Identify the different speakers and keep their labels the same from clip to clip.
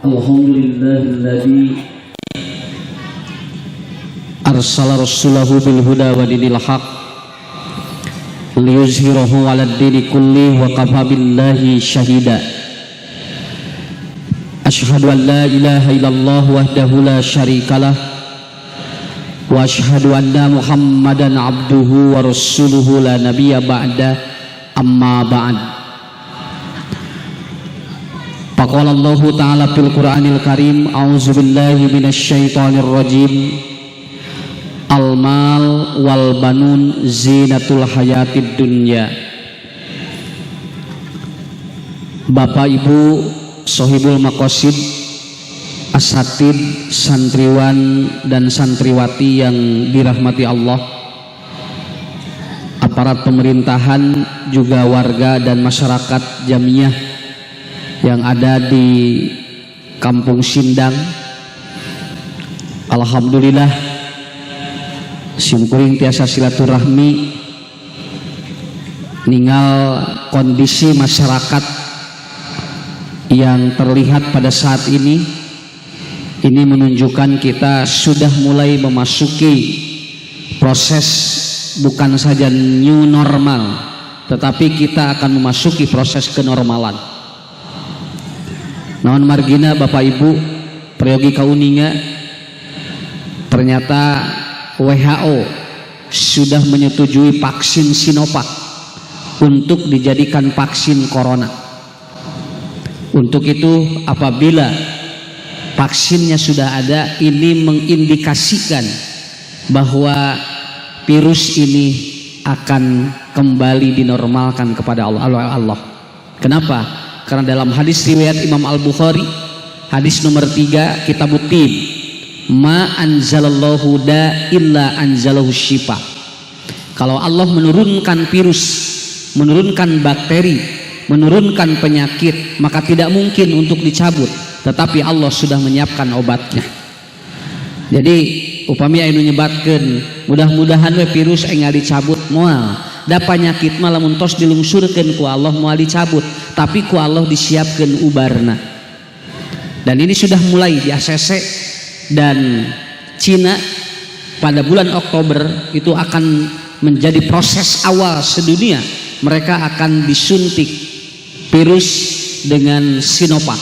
Speaker 1: Alhamdulillahilladzi arsala rasulahu bil huda wa dinil haq liyuzhirahu 'alad dini kulli wa kafa billahi syahida. Asyhadu an la ilaha illallah wahdahu la syarikalah wa asyhadu anna Muhammadan abduhu wa rasuluhu la nabiyya ba'da, amma ba'd. Faqala Allahu ta'ala fil Qur'anil Karim, a'udzu billahi minasy syaithanir rajim. Al-mal wal banun zinatul hayatid dunya. Bapak Ibu Sohibul Maqasid, asatid, santriwan dan santriwati yang dirahmati Allah, aparat pemerintahan, juga warga dan masyarakat Jamiyah yang ada di Kampung Sindang. Alhamdulillah simkuring tiasa silaturahmi ninggal kondisi masyarakat yang terlihat pada saat ini menunjukkan kita sudah mulai memasuki proses bukan saja new normal, tetapi kita akan memasuki proses kenormalan. Naon margina Bapak Ibu prayogi kauninga, ternyata WHO sudah menyetujui vaksin Sinovac untuk dijadikan vaksin corona. Untuk itu apabila vaksinnya sudah ada, ini mengindikasikan bahwa virus ini akan kembali dinormalkan kepada Allah. Kenapa? Karena dalam hadis riwayat Imam Al-Bukhari, hadis nomor 3 Kitabut Tib, ma anzalallahu da illa anzalahu syifa. Kalau Allah menurunkan virus, menurunkan bakteri, menurunkan penyakit, maka tidak mungkin untuk dicabut, tetapi Allah sudah menyiapkan obatnya. Jadi upami anu nyebatkeun mudah-mudahan we virus enggak dicabut moal. Da penyakit malah muntos dilungsurkeun ku Allah moal dicabut, tapi ku Allah disiapkeun ubarna. Dan ini sudah mulai di ACC dan Cina pada bulan Oktober itu akan menjadi proses awal sedunia. Mereka akan disuntik virus dengan Sinovac,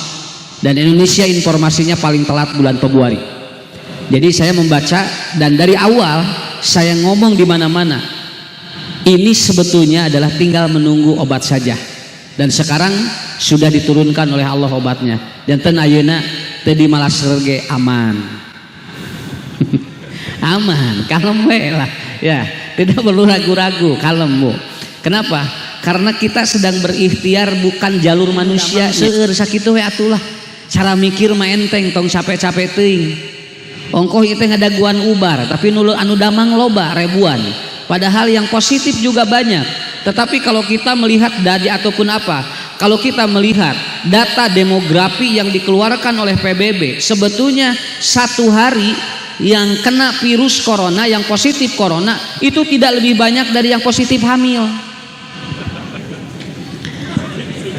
Speaker 1: dan Indonesia informasinya paling telat bulan Februari. Jadi saya membaca dan dari awal saya ngomong di mana-mana, ini sebetulnya adalah tinggal menunggu obat saja, dan sekarang sudah diturunkan oleh Allah obatnya. Dan ten ayeuna teu dimalasrege aman. Aman, kalem we lah ya, tidak perlu ragu-ragu, kalem Bu. Kenapa? Karena kita sedang berikhtiar bukan jalur manusia. Seueur sakitu we atulah cara mikir mah enteng, tong capek-capek teuing. Ongkoh itu ngadaguan ubar, tapi anu damang loba ribuan. Padahal yang positif juga banyak. Tetapi kalau kita melihat data ataupun apa, kalau kita melihat data demografi yang dikeluarkan oleh PBB, sebetulnya satu hari yang kena virus corona, yang positif corona itu tidak lebih banyak dari yang positif hamil.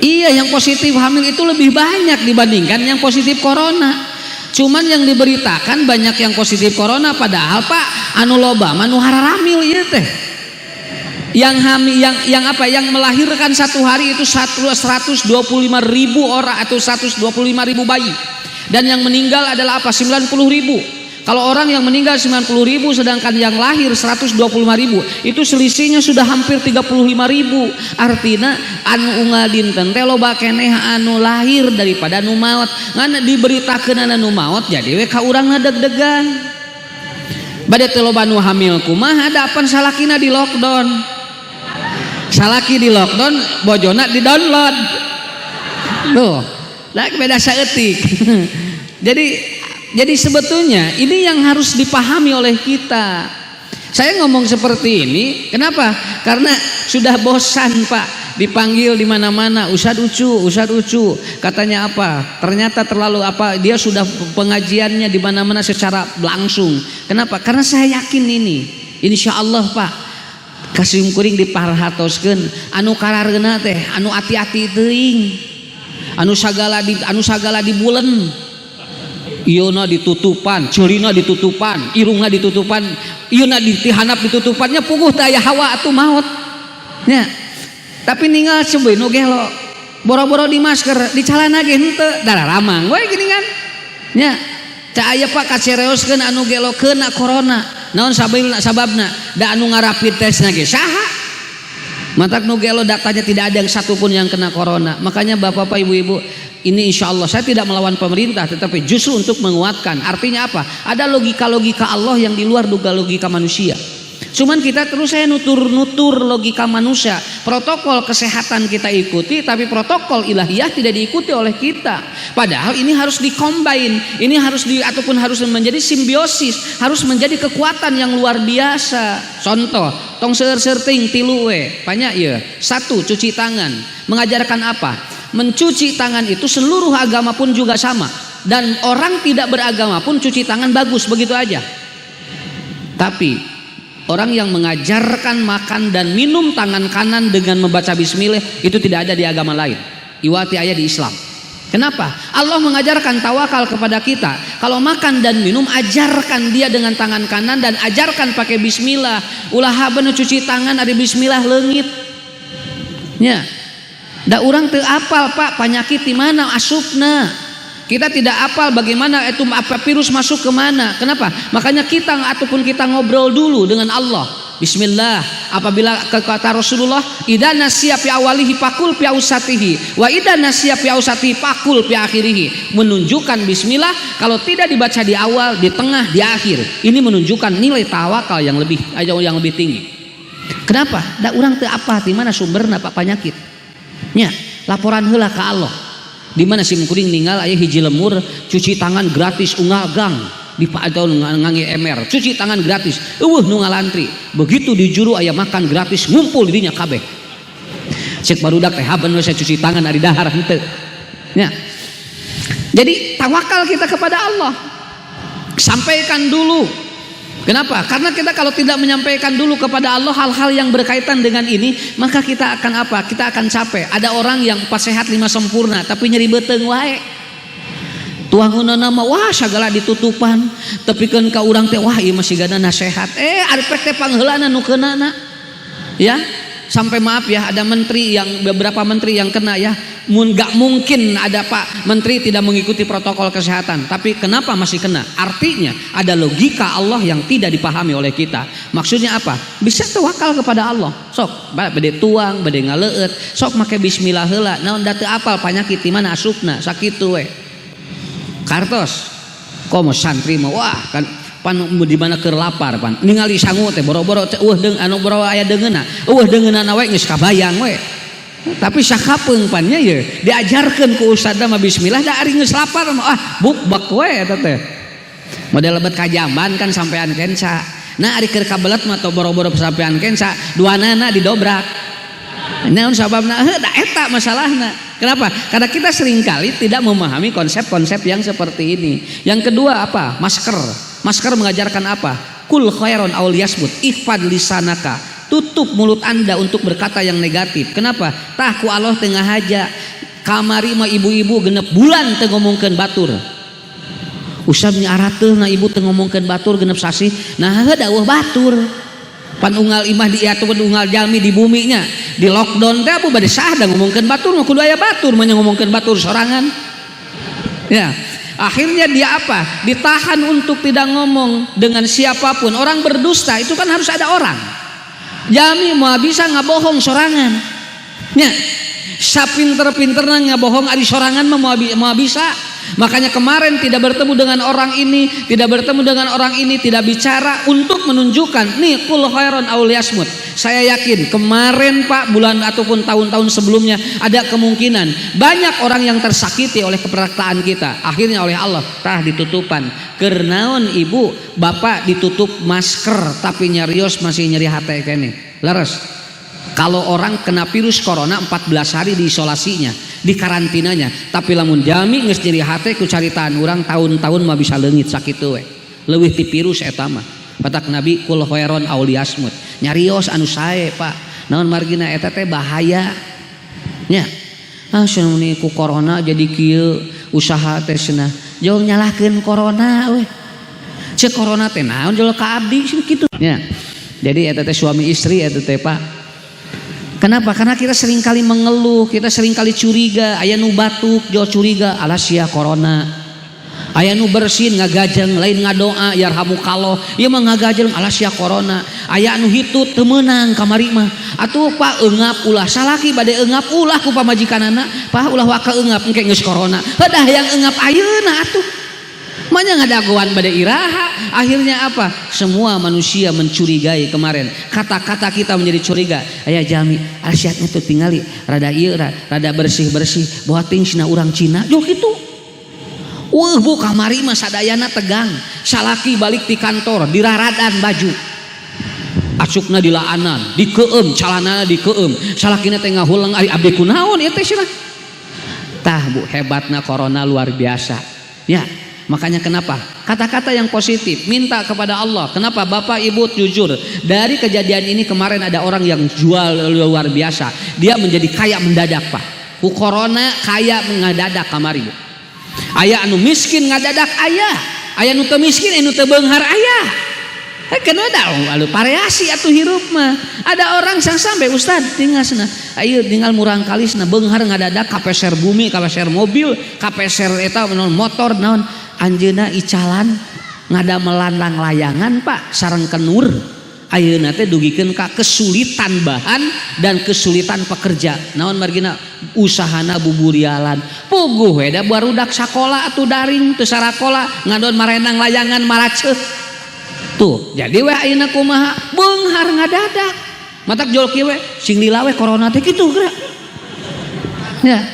Speaker 1: Iya, yang positif hamil itu lebih banyak dibandingkan yang positif corona. Cuman yang diberitakan banyak yang positif corona, padahal Pak anu loba anu hararamil ieu teh. Yang hamil, yang melahirkan satu hari itu 125.000 orang atau 125.000 bayi. Dan yang meninggal adalah apa? 90.000. Kalau orang yang meninggal 90.000 sedangkan yang lahir 125.000, itu selisihnya sudah hampir 35.000. Artinya anu unggal dinten teh loba keneh anu lahir daripada anu maot. Ngan diberitakeun anu maot jadi we ka urangna deg-degan. Bade teh loba anu hamil kumaha dapan salakina di lockdown. Salaki di lockdown, bojona di download. Tuh, lah beda saeutik. Jadi sebetulnya ini yang harus dipahami oleh kita. Saya ngomong seperti ini, kenapa? Karena sudah bosan Pak, dipanggil di mana-mana, Ustadz Ucu, katanya apa? Ternyata terlalu apa? Dia sudah pengajiannya di mana-mana secara langsung. Kenapa? Karena saya yakin ini, insya Allah Pak, kasih kuring diparhatoskeun, anu karareuna teh, anu hati-hati teuing, anu sagala di bulen. Iona ditutupan, celina ditutupan, irungna ditutupan, iona ditihanap ditutupannya puguh daya hawa atuh maut. Nya. Tapi ninggal coba nu gelo. Boro-boro di masker, di calana ge henteu, dararamang we gini kan. Nya. Cak aya Pak kacereoskeun anu gelo kena corona. Naon sababna? Da anu ngarapid tesna ge saha? Matak nu gelo datanya tidak ada yang satu pun yang kena corona. Makanya Bapak-bapak, Ibu-ibu, ini insya Allah saya tidak melawan pemerintah, tetapi justru untuk menguatkan. Artinya apa? Ada logika-logika Allah yang di luar duga logika manusia. Cuman kita terus saya nutur logika manusia. Protokol kesehatan kita ikuti, tapi protokol ilahiyah tidak diikuti oleh kita. Padahal ini harus dikombin, ini harus ataupun harus menjadi simbiosis, harus menjadi kekuatan yang luar biasa. Contoh, tong seueur-seueur ting tilu we, banyak ya. 1, cuci tangan. Mengajarkan apa? Mencuci tangan itu seluruh agama pun juga sama, dan orang tidak beragama pun cuci tangan bagus begitu aja. Tapi orang yang mengajarkan makan dan minum tangan kanan dengan membaca bismillah itu tidak ada di agama lain. Iwati ayat di Islam. Kenapa? Allah mengajarkan tawakal kepada kita. Kalau makan dan minum, ajarkan dia dengan tangan kanan dan ajarkan pakai bismillah. Ulah bener cuci tangan ada bismillah leungit. Nya. Da urang teu apal Pak penyakit di mana asupna. Kita tidak apal bagaimana itu apa virus masuk ke mana. Kenapa? Makanya kita ataupun kita ngobrol dulu dengan Allah. Bismillah. Apabila kata Rasulullah, idza nasiya fi awalihi pakul fi ausatihi wa idza nasiya fi ausatihi pakul fi akhirih. Menunjukkan bismillah kalau tidak dibaca di awal, di tengah, di akhir. Ini menunjukkan nilai tawakal yang lebih tinggi. Kenapa? Da urang teu apal di mana sumberna Pak penyakit. Nya, laporan heula ka Allah. Di mana sim kuring ninggal aya hiji lemur cuci tangan gratis unggal gang di atau ngangi MR cuci tangan gratis nu ngalantri. Begitu di juru aya makan gratis ngumpul di dinya kabeh. Cek barudak teh haben we saya cuci tangan ari dahar henteu. Nya. Jadi tawakal kita kepada Allah. Sampaikan dulu. Kenapa? Karena kita kalau tidak menyampaikan dulu kepada Allah hal-hal yang berkaitan dengan ini, maka kita akan apa? Kita akan capek. Ada orang yang 4 sehat 5 sempurna tapi nyeri beuteung wae. Tuangunana mah wah sagala ditutupan, tepikeun ka urang teh wah ieu mah sigana nasehat. Ari pek teh pangheulana nu keunana. Ya, sampai maaf ya ada beberapa menteri yang kena ya. Gak mungkin ada Pak Menteri tidak mengikuti protokol kesehatan, tapi kenapa masih kena? Artinya ada logika Allah yang tidak dipahami oleh kita. Maksudnya apa? Bisa tawakal kepada Allah. Sok bade tuang, bade ngaleueut, sok make bismillah heula. Naon da teu apal penyakit di mana asupna, sakitu we. Kartos. Komo santri mah wah kan pan di mana keur lapar pan. Ningali sangu teh boro-boro deung anu boro aya deungeunna. Deungeunna we geus kabayang we. Tapi sakapeung pannya ya diajarkan ku ustadna mah bismillah da ari geus lapar mah bukbak we eta teh. Model lebet kajamban kan sampean kenca. Nah ari keur kabelet mah teu boro-boro sampean kenca, duanana didobrak. Naon sababna? Da eta masalahna. Kenapa? Karena kita seringkali tidak memahami konsep-konsep yang seperti ini. Yang kedua apa? Masker. Masker mengajarkan apa? Kul khairon aul yasmut ihfad lisanaka. Tutup mulut Anda untuk berkata yang negatif. Kenapa? Tah ku Allah tengah haja kamari mah ibu-ibu genep bulan teu ngomongkeun batur. Usah nyarateun na ibu teu ngomongkeun batur genep sasi. Nah dawuh batur. Pan unggal imah di ataupun unggal jalmi di buminya di lockdown teh abu bade sah da ngomongkeun batur mah kudu aya batur mah ngomongkeun batur sorangan. Ya. Akhirnya dia apa? Ditahan untuk tidak ngomong dengan siapapun. Orang berdusta itu kan harus ada orang. Jami mau bisa ngabohong sorangan. Nya, sapinter-pinterna ngabohong ari sorangan mah mau bisa. Makanya kemarin tidak bertemu dengan orang ini, tidak bertemu dengan orang ini, tidak bicara untuk menunjukkan nih kul khairon aul yasmut. Saya yakin kemarin Pak bulan ataupun tahun-tahun sebelumnya ada kemungkinan banyak orang yang tersakiti oleh keperkataan kita. Akhirnya oleh Allah tah ditutupan. Kernaon ibu bapak ditutup masker tapi nyarios masih nyeri hate kene. Leres. Kalau orang kena virus corona 14 hari diisolasinya, di karantinanya, tapi lamun jami geus nyeri hate ku caritaan urang tahun-tahun mah bisa leungit sakitu we. Leuwih ti virus eta mah. Patak Nabi kul khairon aul yasmut. Nyarios anu sae Pak. Naon margina eta teh bahaya. Nya. Cenah ku corona jadi kieu usaha teh cenah jol nyalahkeun corona we. Cek corona teh naon jol ka abdi kitu nya. Jadi eta teh suami istri eta teh Pak. Kenapa? Karena kita seringkali mengeluh, kita seringkali curiga, aya nu batuk jol curiga alas sia corona. Aya nu bersin ngagajeng lain ngadoa yarhamukallah ieu mah ngagajeng alas sia corona. Aya anu hitut teu meunang kamari mah atuh Pak eungap ulah salaki bade eungap ulah ku pamajikanana Pak ulah waka eungap engke geus corona heudah yang eungap ayeuna atuh manya ngadagoan bade iraha. Akhirnya apa? Semua manusia mencurigai kemarin. Kata-kata kita menjadi curiga. Aya jalmi asiatnya tuh tingali rada ieu rada bersih-bersih bawa ting sina urang Cina jol kitu. Wah bu kamari mah sadayana tegang. Salaki balik di kantor diraradan baju. Asukna dilaanan, dikeum, calanana dikeum. Salakina teh ngahulang ari abdi kunaon ieu teh cenah. Tah bu hebatna corona luar biasa. Ya, makanya kenapa? Kata-kata yang positif, minta kepada Allah. Kenapa Bapak Ibu jujur? Dari kejadian ini kemarin ada orang yang jual luar biasa. Dia menjadi kaya mendadak Pak. Ku corona kaya mendadak kamari bu. Aya anu miskin ngadadak aya nu teu miskin anu teu beunghar aya. Kenapa da lalu variasi atuh hirup mah. Ada orang sang sampai Ustad tinggalna ayeuna tinggal murang kalisna beunghar ngadadak kapeser bumi, kapeser mobil, kapeser eta naon motor naon anjeunna icalan ngadamelan layangan Pak sareng kenur. Ayeuna teh dugikeun ka kesulitan bahan dan kesulitan pekerja. Naon margina usahana buburialan. Puguh we da barudak sakola atuh daring teu sarakola ngadon marenang layangan maraceuh. Tuh, jadi we ayeuna kumaha? Beunghar ngadadak. Matak jol kieu we sing lila we corona teh kitu geura. Ya.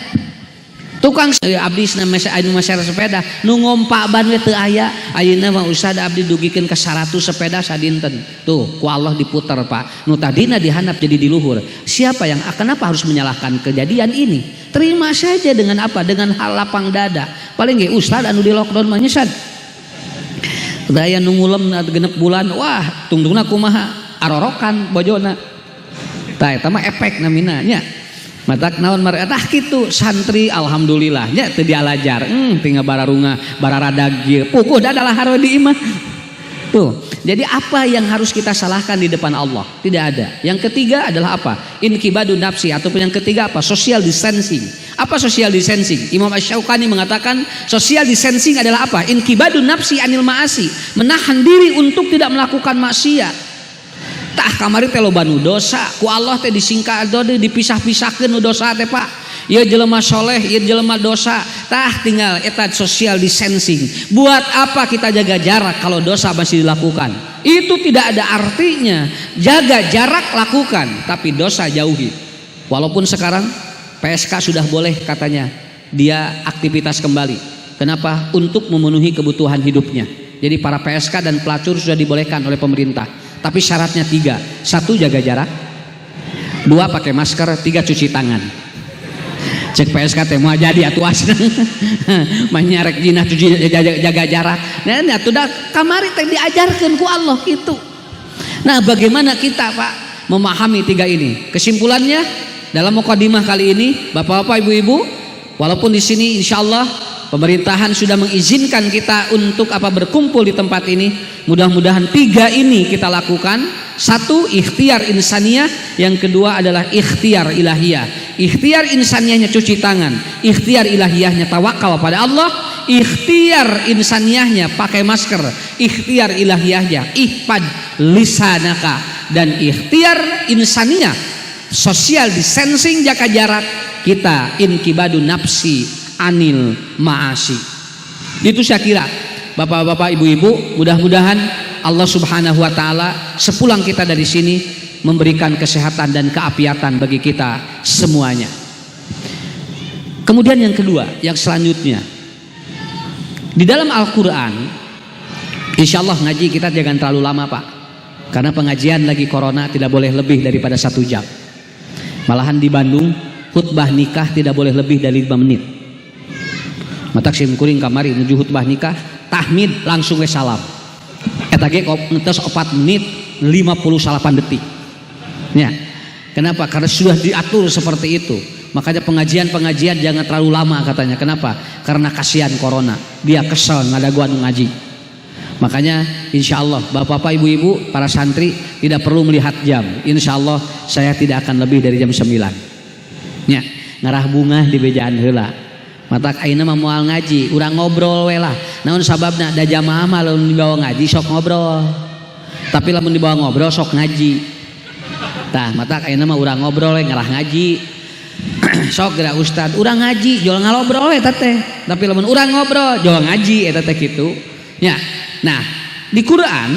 Speaker 1: Tukang abdi anu masyarakat sepeda nu ngompa ban we teu aya ayeuna mah ustad abdi dugikeun ka 100 sepeda sadinten tuh ku Allah diputer Pak nu tadina dihandap jadi di luhur. Siapa yang kenapa harus menyalahkan kejadian ini? Terima saja dengan apa? Dengan hal lapang dada. Paling ge ustad anu di lockdown mah nyesad daya nu ngulem genep bulan wah tungtungna kumaha arorokan bojona tah eta mah efek namina nya. Matak naon mare tah kitu santri alhamdulillah nya teu dialajar tinggal bararunga bararada gieu pukuh da adalah harodi imah tuh. Jadi apa yang harus kita salahkan di depan Allah? Tidak ada. Yang ketiga adalah apa? Inkibadu nafsi ataupun yang ketiga apa? Social distancing. Apa social distancing? Imam Asy-Syaukani mengatakan social distancing adalah apa? Inkibadu nafsi anil ma'asi, menahan diri untuk tidak melakukan maksiat. Tah kamari teh loba nu dosa ku Allah teh disingkat dipisah-pisahkeun nu dosa teh Pak. Ieu jelema soleh, ieu jelema dosa. Tah tinggal eta social distancing. Buat apa kita jaga jarak kalau dosa masih dilakukan? Itu tidak ada artinya. Jaga jarak lakukan, tapi dosa jauhi. Walaupun sekarang PSK sudah boleh katanya dia aktivitas kembali. Kenapa? Untuk memenuhi kebutuhan hidupnya. Jadi para PSK dan pelacur sudah dibolehkan oleh pemerintah. Tapi syaratnya 3. 1 jaga jarak, 2 pakai masker, 3 cuci tangan. Cek PSK teh mau jadi atuh asna. Manyarek jinah cuci jaga jarak. Nah atuh da kamari teh diajarkeun ku Allah gitu. Nah, bagaimana kita Pak memahami 3 ini? Kesimpulannya dalam mukadimah kali ini, Bapak-bapak, Ibu-ibu, walaupun di sini insyaallah pemerintahan sudah mengizinkan kita untuk berkumpul di tempat ini, mudah-mudahan 3 ini kita lakukan. 1 ikhtiar insaniyah, yang kedua adalah ikhtiar ilahiyah. Ikhtiar insaniyahnya cuci tangan, ikhtiar ilahiyahnya tawakal pada Allah, ikhtiar insaniyahnya pakai masker, ikhtiar ilahiyahnya ihfad lisanaka, dan ikhtiar insaniyah social distancing jaga jarak kita inkibadu nafsi anil ma'asi. Itu saya kira Bapak-bapak, Ibu-ibu, mudah-mudahan Allah Subhanahu wa taala sepulang kita dari sini memberikan kesehatan dan keapiatan bagi kita semuanya. Kemudian yang kedua, yang selanjutnya, di dalam Al-Qur'an, insyaallah ngaji kita jangan terlalu lama Pak, karena pengajian lagi corona tidak boleh lebih daripada 1 jam. Malahan di Bandung khutbah nikah tidak boleh lebih dari 5 menit. Matak sim kuring kamari menuju khutbah nikah, tahmid langsung we salam. Eta ge ngetos 4 menit 58 detik. Ya. Kenapa? Karena sudah diatur seperti itu. Makanya pengajian jangan terlalu lama katanya. Kenapa? karena kasihan corona. Dia kesel ngadagu anu ngaji. Makanya insya Allah bapak-bapak ibu-ibu para santri tidak perlu melihat jam. Insya Allah saya tidak akan lebih dari jam 9 nya ngarah bunga di bejaan heula. Matak ayeuna mah moal ngaji urang ngobrol we lah. Naon sababna da jamaah mah lamun dibawa ngaji sok ngobrol, tapi lamun dibawa ngobrol sok ngaji. Tah matak ayeuna mah urang ngobrol we ngarah ngaji. Sok geura ustad urang ngaji jual ngalobrol eta teh, tapi lamun urang ngobrol jual ngaji eta teh kitu nya. Nah, di Quran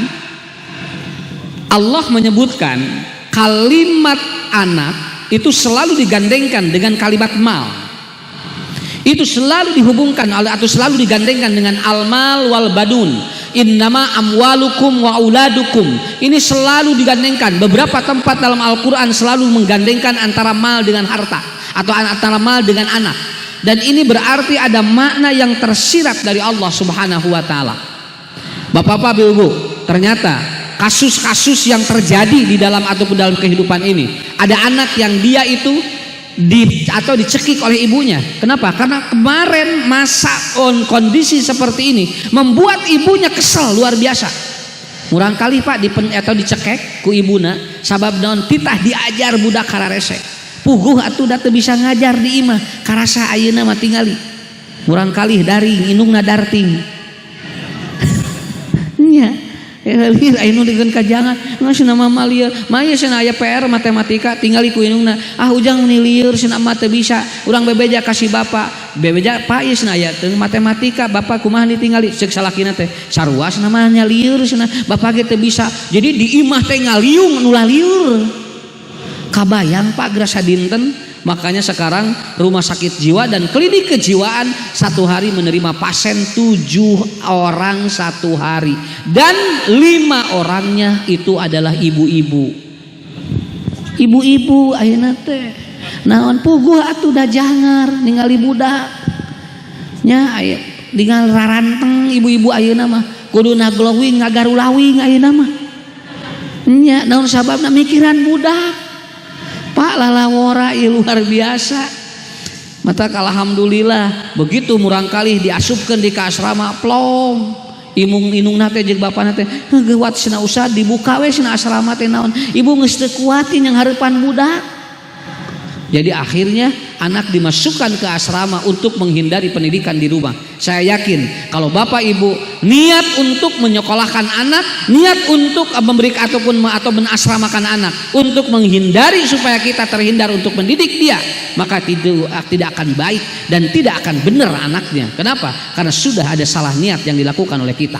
Speaker 1: Allah menyebutkan kalimat anak itu selalu digandengkan dengan kalimat mal. Itu selalu dihubungkan atau selalu digandengkan dengan al-mal wal badun. Innama amwalukum wa auladukum. Ini selalu digandengkan. Beberapa tempat dalam Al-Qur'an selalu menggandengkan antara mal dengan harta atau antara mal dengan anak. Dan ini berarti ada makna yang tersirat dari Allah Subhanahu wa taala. Bapak-bapak, Ibu, ternyata kasus-kasus yang terjadi di dalam ataupun dalam kehidupan ini, ada anak yang dia itu dicekik oleh ibunya. Kenapa? Karena kemarin masa kondisi seperti ini membuat ibunya kesel luar biasa. Murang kali Pak atau dicekek ku ibuna sabab naon titah diajar budak kararese. Puguh atuh da teu bisa ngajar di imah, karasa ayeuna mah tingali. Murang kali daring indungna darting. Nya lieur anu digeun kajangan cenah mama lieur maya cenah aya PR matematika tingali ku indungna ujang ni lieur cenah mah teu bisa urang bebeja kasih bapak bebeja pak ieu cenah aya teu matematika bapak kumaha ditingali ceuk salakina teh sarua cenah mah nya lieur cenah bapak ge teu bisa jadi di imah teh ngaliung nu lieur kabayang Pak gerasa dinten. Makanya sekarang rumah sakit jiwa dan klinik kejiwaan satu hari menerima pasien 7 orang satu hari, dan 5 orangnya itu adalah ibu-ibu. Ibu-ibu ayeuna teh naon puguh atuh da jangar ningali budak nya aya ningali raranteng ibu-ibu ayeuna mah kuduna glowing ngagarulawing ayeuna mah nya naon sababna mikiran budak. Pak lalawora luar biasa. Mata alhamdulillah begitu murang kali diasupkeun di ka asrama plong imung-inungna teh jeung bapana teh geuwat cenah usah dibuka we cenah asrama teh naon ibu geus teu kuatin yang hareupan budak. Jadi akhirnya anak dimasukkan ke asrama untuk menghindari pendidikan di rumah. Saya yakin kalau bapak ibu niat untuk menyekolahkan anak, niat untuk memberikan atau menasramakan anak untuk menghindari supaya kita terhindar untuk mendidik dia, maka tidak akan baik dan tidak akan benar anaknya. Kenapa? Karena sudah ada salah niat yang dilakukan oleh kita.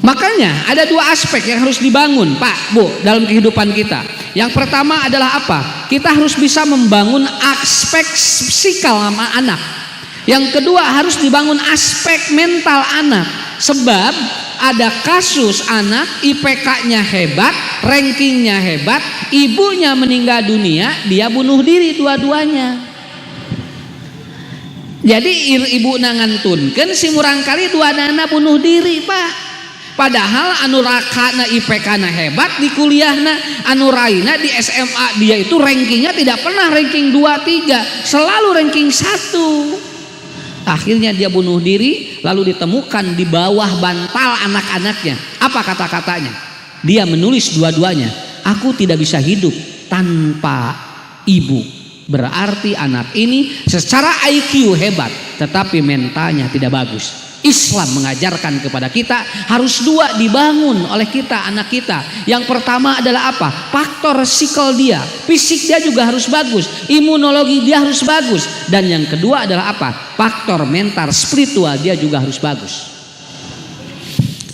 Speaker 1: Makanya ada 2 aspek yang harus dibangun Pak Bu dalam kehidupan kita. Yang pertama adalah apa? Kita harus bisa membangun aspek psikal sama anak. Yang kedua harus dibangun aspek mental anak. Sebab ada kasus anak IPK-nya hebat, rankingnya hebat, ibunya meninggal dunia, dia bunuh diri dua-duanya. Jadi ibu nangantunkeun si murang kali dua anak bunuh diri Pak. Padahal anu rakana IPK-na hebat di kuliahna, anu raina di SMA dia itu rankingnya tidak pernah ranking 2-3, selalu ranking 1. Akhirnya dia bunuh diri, lalu ditemukan di bawah bantal anak-anaknya. Apa kata-katanya? Dia menulis dua-duanya, aku tidak bisa hidup tanpa ibu. Berarti anak ini secara IQ hebat, tetapi mentalnya tidak bagus. Islam mengajarkan kepada kita harus 2 dibangun oleh kita, anak kita. Yang pertama adalah apa? Faktor psikol dia, fisik dia juga harus bagus, imunologi dia harus bagus, dan yang kedua adalah apa? Faktor mental spiritual dia juga harus bagus.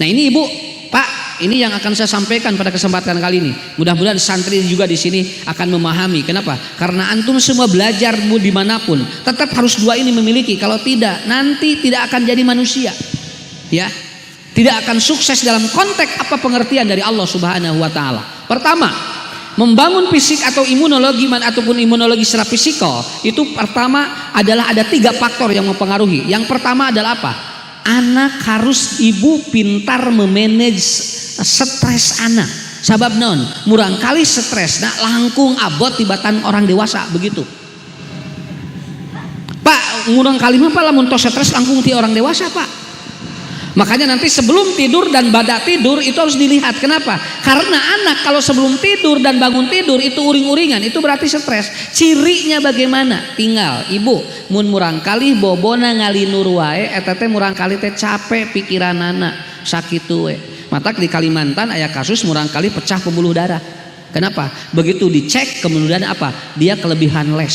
Speaker 1: Nah ini Ibu, Pak, ini yang akan saya sampaikan pada kesempatan kali ini. Mudah-mudahan santri juga di sini akan memahami. Kenapa? Karena antum semua belajar dimanapun, tetap harus 2 ini memiliki. Kalau tidak, nanti tidak akan jadi manusia. Ya, tidak akan sukses dalam konteks apa pengertian dari Allah Subhanahu Wa Taala. Pertama, membangun fisik atau imunologi ataupun imunologi secara fisikal itu pertama adalah ada 3 faktor yang mempengaruhi. Yang pertama adalah apa? Anak harus ibu pintar memanage stres anak. Sabab non murang kali stres nah langkung abot tibatan orang dewasa begitu. Pak ngurang kali mah Pak lamun tos stres langkung ti orang dewasa Pak. Makanya nanti sebelum tidur dan badak tidur itu harus dilihat. Kenapa? Karena anak kalau sebelum tidur dan bangun tidur itu uring-uringan, itu berarti stres. Cirinya bagaimana? Tinggal ibu mun murang kali bobona ngalinur wae eta teh murang kali teh capek pikiranana sakitu we. Matak di Kalimantan aya kasus murang kali pecah pembuluh darah. Kenapa? Begitu dicek kemudian apa? Dia kelebihan les.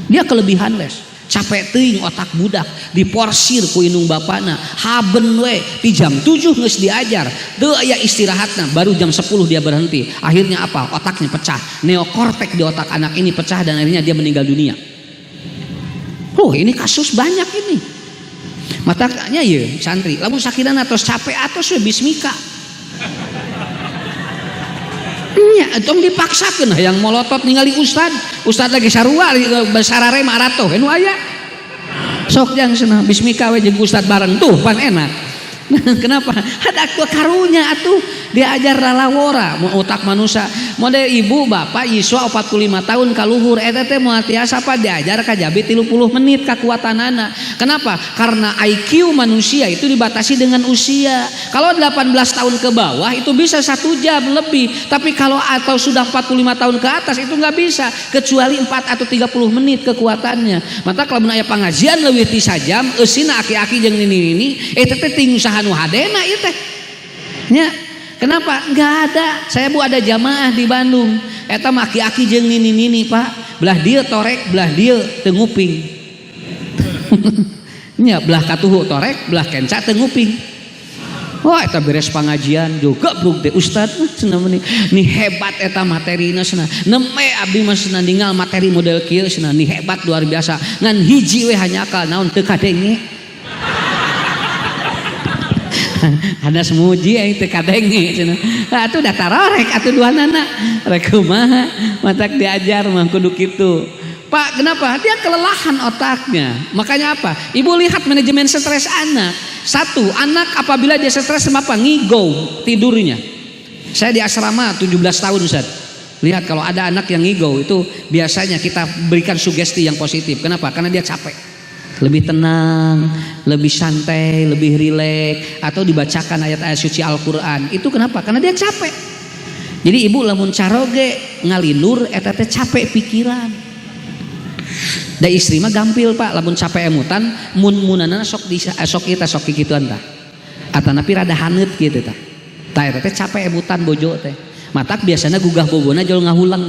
Speaker 1: Dia kelebihan les. Capek teuing otak budak diporsir ku indung bapana haben we di jam 7 geus diajar teu aya istirahatna baru jam 10 dia berhenti. Akhirnya apa? Otaknya pecah, neokortek di otak anak ini pecah dan akhirnya dia meninggal dunia. Ini kasus banyak ini. Makanya ya santri lamun sakiran atos capek atos we bismika nya tong dipaksakeun hayang molotot ningali ustad lagi sarua basarare marato anu aya sok jang cenah bismika we jeung ustad bareng tuh pan enak. Kenapa? Hadak karunya atuh diajar lalawora otak manusia. Mode ibu bapak yiswa 45 tahun kaluhur eta teh moal tiasa apa diajar kajabi 30 menit kakuatanana. Kenapa? Karena IQ manusia itu dibatasi dengan usia. Kalau 18 tahun ke bawah itu bisa 1 jam lebih, tapi kalau atau sudah 45 tahun ke atas itu nggak bisa kecuali 4 atau 30 menit kekuatannya. Maka kalau aya pengajian leuwih ti sajam eusina aki-aki jeung nini-nini eta teh ting usaha nu hadena ieu teh. Nya, kenapa? Enggak ada. Saya Bu ada jamaah di Bandung. Eta mah aki-aki jeung nini-nini, Pak. Belah dieu torek, belah dieu teu nguping. Nya, belah katuhu torek, belah kenca teu nguping. Wah, eta beres pengajian juga brug teh ustad cenah ni hebat eta materina cenah. Neme abdi mah cenah ninggal materi model kieu cenah ni hebat luar biasa. Ngan hiji we hanyakal naon teu kadenge. Ada semuji yang teu kadenge cenah. Atuh da tarorek atuh duanana rek kumaha matak diajar mah kudu kitu. Pak, kenapa? Dia kelelahan otaknya. Makanya apa? Ibu lihat manajemen stres anak. 1, anak apabila dia stres apa? Ngigau tidurnya. Saya di asrama 17 tahun Ustaz. Lihat kalau ada anak yang ngigau itu biasanya kita berikan sugesti yang positif. Kenapa? Karena dia capek. Lebih tenang, lebih santai, lebih rileks, atau dibacakan ayat-ayat suci Al-Quran. Itu kenapa? Karena dia capek. Jadi ibu lamun caroge ngalinur eta teh capek pikiran. Da istri mah gampil Pak, lamun capek emutan mun-munana sok kita sok kikituan tah. Atanapi rada haneut kitu tah. Tah eta teh capek emutan bojo teh. Matak biasana gugah bobona jol ngahulang.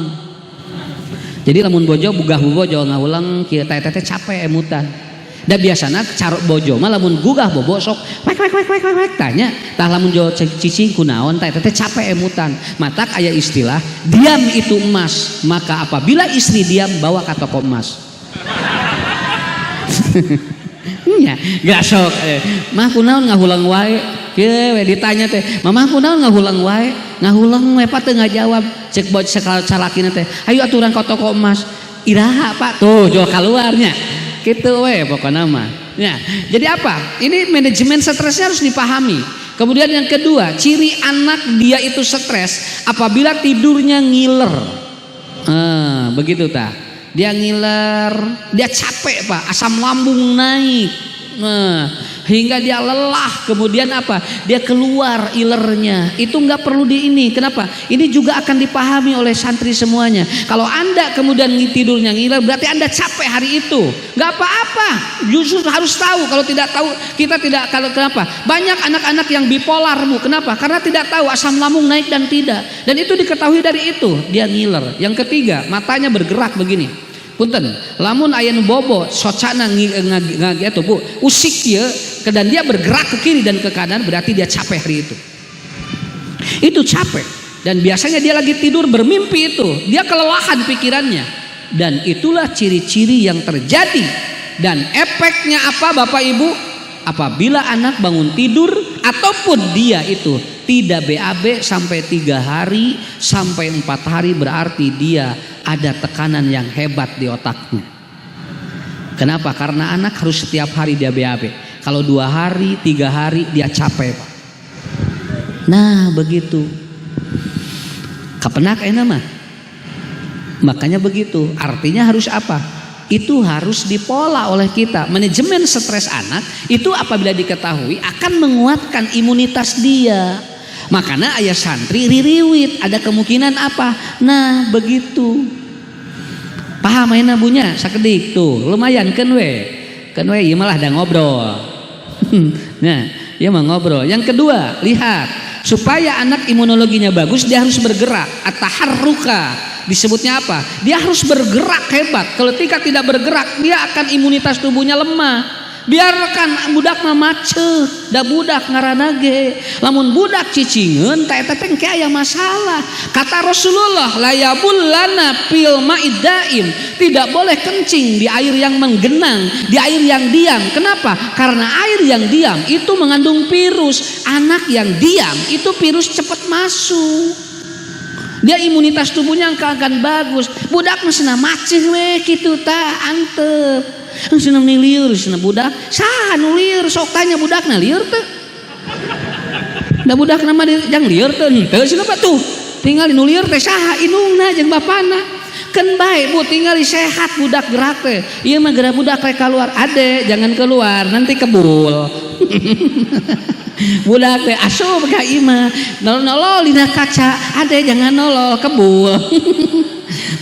Speaker 1: Jadi lamun bojo gugah bobo jol ngahulang kieu tah eta teh capek emutan. Da biasana carok bojo mah lamun gugah bobo sok wek tanya tah lamun jo cicing kunaon tah eta teh capek emutan. Matak aya istilah diam itu emas, maka apabila istri diam bawa ka toko emas. Nya gak sok mah kunaon ngahulang wae kieu we ditanya teh mamah kunaon ngahulang wae Pak teu ngajawab cek boj sekal calakina teh ayo aturan ka toko emas iraha Pak tuh jual keluarnya gitu we pokoknya mah ya. Jadi apa ini manajemen stresnya harus dipahami. Kemudian yang kedua ciri anak dia itu stres apabila tidurnya ngiler begitu tah dia ngiler dia capek Pak asam lambung naik hingga dia lelah kemudian apa dia keluar ilernya itu nggak perlu di ini. Kenapa? Ini juga akan dipahami oleh santri semuanya. Kalau anda kemudian tidurnya ngiler berarti anda capek hari itu, nggak apa-apa, justru harus tahu. Kalau tidak tahu kita tidak. Kalau kenapa banyak anak-anak yang bipolar Bu? Kenapa? Karena tidak tahu asam lambung naik dan tidak, dan itu diketahui dari itu dia ngiler. Yang ketiga matanya bergerak begini. Punten, lamun aya nu bobo socana ngagatu Bu, usik ieu dan dia bergerak ke kiri dan ke kanan berarti dia capek hari itu. Itu capek dan biasanya dia lagi tidur bermimpi itu, dia kelelahan pikirannya dan itulah ciri-ciri yang terjadi dan efeknya apa Bapak Ibu? Apabila anak bangun tidur ataupun dia itu tidak BAB sampai 3 hari sampai 4 hari berarti dia ada tekanan yang hebat di otaknya. Kenapa? Karena anak harus setiap hari dia BAB. Kalau 2 hari, 3 hari dia capek Pak. Nah begitu. Kapenak enak mah. Makanya begitu. Artinya harus apa? itu harus dipola oleh kita. Manajemen stres anak itu apabila diketahui akan menguatkan imunitas dia. Makanya ayah santri ririwit, ada kemungkinan apa? Nah begitu. Paham ayeuna bunya sakedik tuh, lumayan kan we ieu malah ada ngobrol. Nah, ieu mah ngobrol. Yang kedua, lihat, supaya anak imunologinya bagus dia harus bergerak. At-taharruka disebutnya apa? Dia harus bergerak hebat. Kalau tidak bergerak, dia akan imunitas tubuhnya lemah. Biarkan budak mah macet, da budak ngaranna ge. Lamun budak cicingeun teh teh engke aya masalah. Kata Rasulullah, la yabullana fil ma'iddaim. Tidak boleh kencing di air yang menggenang, di air yang diam. Kenapa? Karena air yang diam itu mengandung virus. Anak yang diam itu virus cepat masuk. Dia imunitas tubuhnya akan bagus. Budak mah cenah maceh we kitu tah antep. Cenah lieur cenah budak. Saha nu lieur sok tanya budakna lieur teu. Da budakna mah jang lieur teu henteu cenah tuh. Tingali nu lieur teh saha indungna jeung bapana. Keun bae Bu tingali sehat budak gerak teh. Ieu mah gerak budak rek keluar. Ade jangan keluar nanti kebul. Budak teh asup ka imah nolol dina kaca, ade jangan nolol kebul.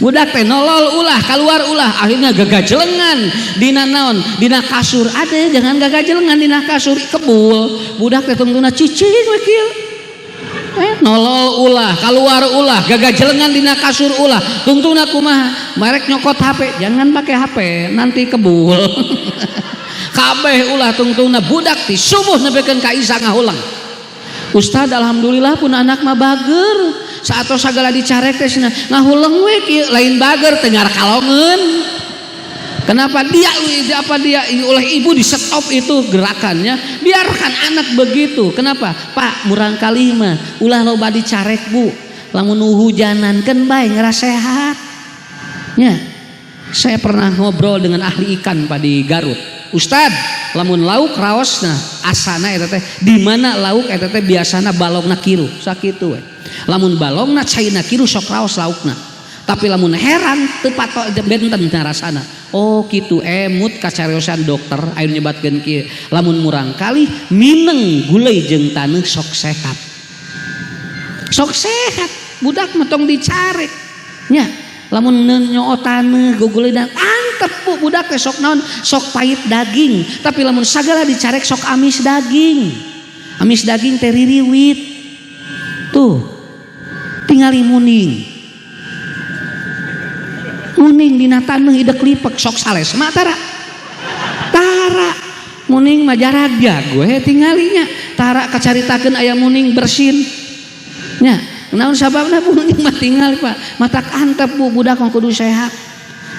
Speaker 1: Budak teh nolol ulah keluar ulah, akhirnya gagajelengan dina naon dina kasur, ade jangan gagajelengan dina kasur kebul. Budak teh tungtuna cicing we kieu. Nolol ulah keluar ulah gagajelengan dina kasur ulah, tungtuna kumaha marek nyokot HP, jangan pakai HP nanti kebul. Kabeh ulah tungtungna budak ti subuh nepikeun ka isya ngahulang. Ustad alhamdulillah pun anak mah bager. Saatos sagala dicarek teh cenah ngahulang we kieu lain bager teh ngar kalongeun. Kenapa dia oleh ibu di stop itu gerakannya? Biarkan anak begitu. Kenapa? Pak murang kali mah ulah loba dicarek Bu. Lamun hujanan keun bae ngeras sehat. Nya. Saya pernah ngobrol dengan ahli ikan Pak di Garut. Ustad, lamun lauk raosna asana eta teh di mana lauk eta teh biasana balongna kiru sakitu we. Lamun balongna caina kiru sok raos laukna. Tapi lamun heran teu patok benten rasana. Oh kitu emut kacariosan dokter aya nyebatkeun kieu. Lamun murang kali mineng gulai jeung taneuh sok sehat. Sok sehat budak mah tong dicarek. Nya lamun nyootan gugulai dan antep Bu budak teh sok naon sok pahit daging, tapi lamun sagala dicarek sok amis daging teh ririwit tuh tingali muning dina taneuh idek lipek sok sales mah tara muning mah jaraga gue tinggalinya tara kacaritakeun aya muning bersin nya. Naon sababna Bu mah tinggal Pak matak antep Bu budak mah kudu sehat